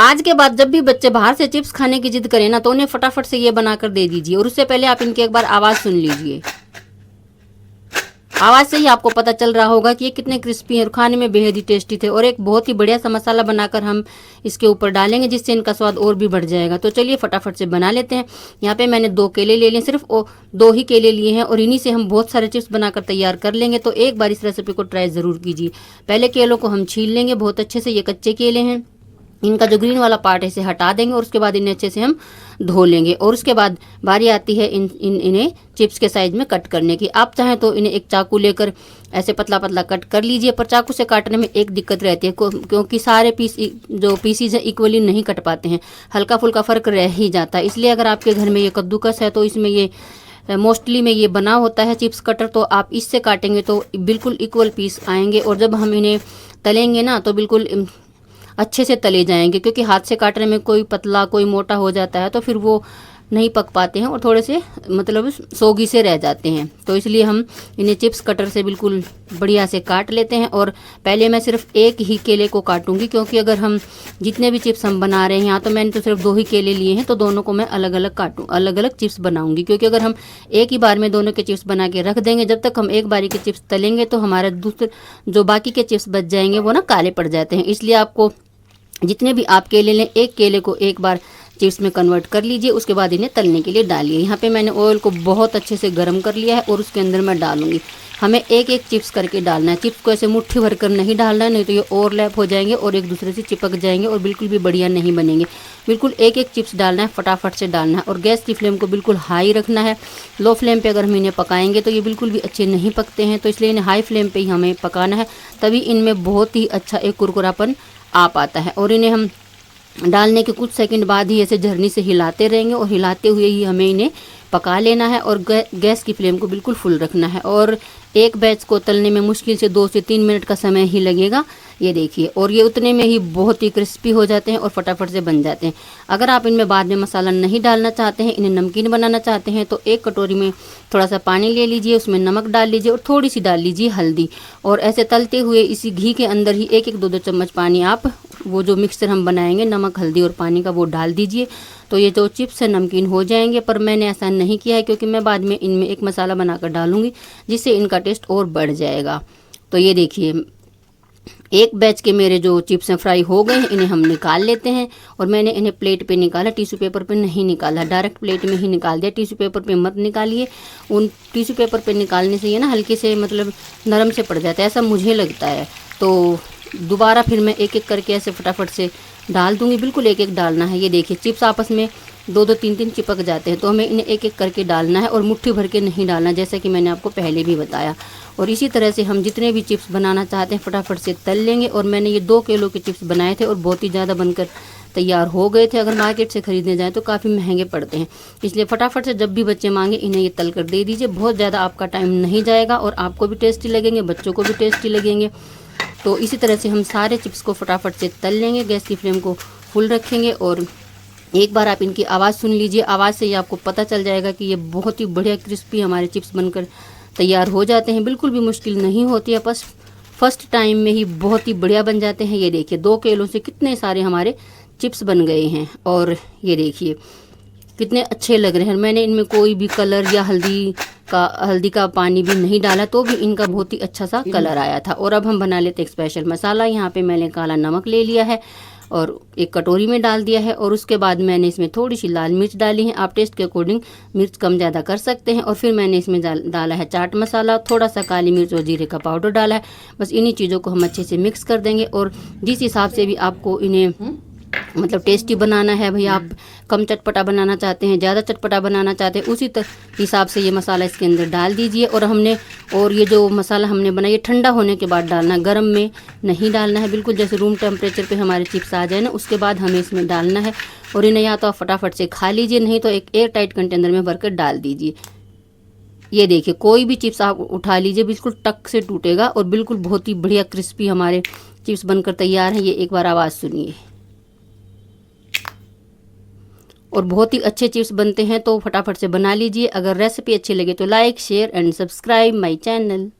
आज के बाद जब भी बच्चे बाहर से चिप्स खाने की जिद करें ना, तो उन्हें फटाफट से ये बनाकर दे दीजिए। और उससे पहले आप इनकी एक बार आवाज़ सुन लीजिए। आवाज़ से ही आपको पता चल रहा होगा कि ये कितने क्रिस्पी हैं और खाने में बेहद ही टेस्टी थे। और एक बहुत ही बढ़िया सा मसाला बनाकर हम इसके ऊपर डालेंगे, जिससे इनका स्वाद और भी बढ़ जाएगा। तो चलिए फटाफट से बना लेते हैं। यहाँ पे मैंने 2 केले ले लिए, सिर्फ 2 ही केले लिए हैं और इन्हीं से हम बहुत सारे चिप्स बनाकर तैयार कर लेंगे। तो एक बार इस रेसिपी को ट्राई ज़रूर कीजिए। पहले केलों को हम छील लेंगे बहुत अच्छे से। ये कच्चे केले हैं, इनका जो ग्रीन वाला पार्ट है इसे हटा देंगे और उसके बाद इन्हें अच्छे से हम धो लेंगे। और उसके बाद बारी आती है इन्हें चिप्स के साइज में कट करने की। आप चाहें तो इन्हें एक चाकू लेकर ऐसे पतला पतला कट कर लीजिए, पर चाकू से काटने में एक दिक्कत रहती है, क्योंकि सारे पीसीज हैं इक्वली नहीं कट पाते हैं, हल्का फुल्का फ़र्क रह ही जाता है। इसलिए अगर आपके घर में ये कद्दूकस है तो इसमें ये मोस्टली में ये बना होता है चिप्स कटर, तो आप इससे काटेंगे तो बिल्कुल इक्वल पीस आएंगे। और जब हम इन्हें तलेंगे ना तो बिल्कुल अच्छे से तले जाएंगे, क्योंकि हाथ से काटने में कोई पतला कोई मोटा हो जाता है तो फिर वो नहीं पक पाते हैं और थोड़े से मतलब सोगी से रह जाते हैं। तो इसलिए हम इन्हें चिप्स कटर से बिल्कुल बढ़िया से काट लेते हैं। और पहले मैं सिर्फ एक ही केले को काटूंगी, क्योंकि अगर हम जितने भी चिप्स हम बना रहे हैं, यहाँ तो मैंने तो सिर्फ 2 ही केले लिए हैं, तो दोनों को मैं अलग अलग काटूँ, अलग अलग चिप्स बनाऊंगी। क्योंकि अगर हम एक ही बार में दोनों के चिप्स बना के रख देंगे, जब तक हम एक बारी के चिप्स तलेंगे तो हमारे दूसरे जो बाकी के चिप्स बच जाएंगे वो ना काले पड़ जाते हैं। इसलिए आपको जितने भी आप केले लें, एक केले को एक बार चिप्स में कन्वर्ट कर लीजिए। उसके बाद इन्हें तलने के लिए डालिए। यहाँ पे मैंने ऑयल को बहुत अच्छे से गर्म कर लिया है और उसके अंदर मैं डालूंगी। हमें एक एक चिप्स करके डालना है। चिप्स को ऐसे मुट्ठी भर कर नहीं डालना है, नहीं तो ये ओवरलैप हो जाएंगे और एक दूसरे से चिपक जाएंगे और बिल्कुल भी बढ़िया नहीं बनेंगे। बिल्कुल एक एक चिप्स डालना है, फटाफट से डालना है। और गैस की फ्लेम को बिल्कुल हाई रखना है। लो फ्लेम पे अगर हम इन्हें पकाएंगे तो ये बिल्कुल भी अच्छे नहीं पकते हैं, तो इसलिए इन्हें हाई फ्लेम पे ही हमें पकाना है, तभी इनमें बहुत ही अच्छा एक कुरकुरापन आ पाता है। और इन्हें हम डालने के कुछ सेकंड बाद ही ऐसे झरनी से हिलाते रहेंगे और हिलाते हुए ही हमें इन्हें पका लेना है। और गैस की फ्लेम को बिल्कुल फुल रखना है। और एक बैच को तलने में मुश्किल से 2 से 3 मिनट का समय ही लगेगा, ये देखिए। और ये उतने में ही बहुत ही क्रिस्पी हो जाते हैं और फटाफट से बन जाते हैं। अगर आप इनमें बाद में मसाला नहीं डालना चाहते हैं, इन्हें नमकीन बनाना चाहते हैं, तो एक कटोरी में थोड़ा सा पानी ले लीजिए, उसमें नमक डाल लीजिए और थोड़ी सी डाल लीजिए हल्दी। और ऐसे तलते हुए इसी घी के अंदर ही 1-1, 2-2 चम्मच पानी आप वो जो मिक्सचर हम बनाएंगे नमक हल्दी और पानी का वो डाल दीजिए। तो ये जो चिप्स है नमकीन हो जाएंगे। पर मैंने ऐसा नहीं किया है, क्योंकि मैं बाद में इनमें एक मसाला बनाकर डालूंगी, जिससे इनका टेस्ट और बढ़ जाएगा। तो ये देखिए, एक बैच के मेरे जो चिप्स हैं फ्राई हो गए हैं, इन्हें हम निकाल लेते हैं। और मैंने इन्हें प्लेट पे निकाला, टिश्यू पेपर पे नहीं निकाला, डायरेक्ट प्लेट में ही निकाल दिया। टिश्यू पेपर पे मत निकालिए, उन टिश्यू पेपर पे निकालने से ये ना हल्के से मतलब नरम से पड़ जाता है, ऐसा मुझे लगता है। तो दोबारा फिर मैं एक एक करके ऐसे फटाफट से डाल दूंगी। बिल्कुल एक एक डालना है। ये देखिए, चिप्स आपस में 2-2, 3-3 चिपक जाते हैं, तो हमें इन्हें एक एक करके डालना है और मुट्ठी भर के नहीं डालना, जैसा कि मैंने आपको पहले भी बताया। और इसी तरह से हम जितने भी चिप्स बनाना चाहते हैं फटाफट से तल लेंगे। और मैंने ये 2 किलो के चिप्स बनाए थे और बहुत ही ज़्यादा बनकर तैयार हो गए थे। अगर मार्केट से ख़रीदने जाएँ तो काफ़ी महंगे पड़ते हैं, इसलिए फटाफट से जब भी बच्चे मांगे इन्हें ये तल कर दे दीजिए। बहुत ज़्यादा आपका टाइम नहीं जाएगा और आपको भी टेस्टी लगेंगे, बच्चों को भी टेस्टी लगेंगे। तो इसी तरह से हम सारे चिप्स को फटाफट से तल लेंगे। गैस की फ्लेम को फुल रखेंगे और एक बार आप इनकी आवाज़ सुन लीजिए। आवाज़ से ही आपको पता चल जाएगा कि ये बहुत ही बढ़िया क्रिस्पी हमारे चिप्स बनकर तैयार हो जाते हैं। बिल्कुल भी मुश्किल नहीं होती है, बस फर्स्ट टाइम में ही बहुत ही बढ़िया बन जाते हैं। ये देखिए, 2 केलों से कितने सारे हमारे चिप्स बन गए हैं। और ये देखिए कितने अच्छे लग रहे हैं। मैंने इनमें कोई भी कलर या हल्दी का पानी भी नहीं डाला, तो भी इनका बहुत ही अच्छा सा कलर आया था। और अब हम बना लेते हैं एक स्पेशल मसाला। यहाँ पे मैंने काला नमक ले लिया है और एक कटोरी में डाल दिया है। और उसके बाद मैंने इसमें थोड़ी सी लाल मिर्च डाली है, आप टेस्ट के अकॉर्डिंग मिर्च कम ज़्यादा कर सकते हैं। और फिर मैंने इसमें डाला है चाट मसाला, थोड़ा सा काली मिर्च और जीरे का पाउडर डाला है। बस इन्हीं चीज़ों को हम अच्छे से मिक्स कर देंगे। और जिस हिसाब से भी आपको इन्हें मतलब टेस्टी बनाना है, भैया आप कम चटपटा बनाना चाहते हैं, ज़्यादा चटपटा बनाना चाहते हैं, उसी हिसाब से ये मसाला इसके अंदर डाल दीजिए। और ये जो मसाला हमने बनाया ये ठंडा होने के बाद डालना है, गर्म में नहीं डालना है। बिल्कुल जैसे रूम टेम्परेचर पे हमारे चिप्स आ जाए ना, उसके बाद हमें इसमें डालना है। और इन्हें या तो आप फटाफट से खा लीजिए, नहीं तो एक एयर टाइट कंटेनर में भरकर डाल दीजिए। ये देखिए, कोई भी चिप्स आप उठा लीजिए, बिल्कुल टक से टूटेगा और बिल्कुल बहुत ही बढ़िया क्रिस्पी हमारे चिप्स बनकर तैयार हैं। ये एक बार आवाज़ सुनिए। और बहुत ही अच्छे चिप्स बनते हैं, तो फटाफट से बना लीजिए। अगर रेसिपी अच्छी लगे तो like share and subscribe my channel.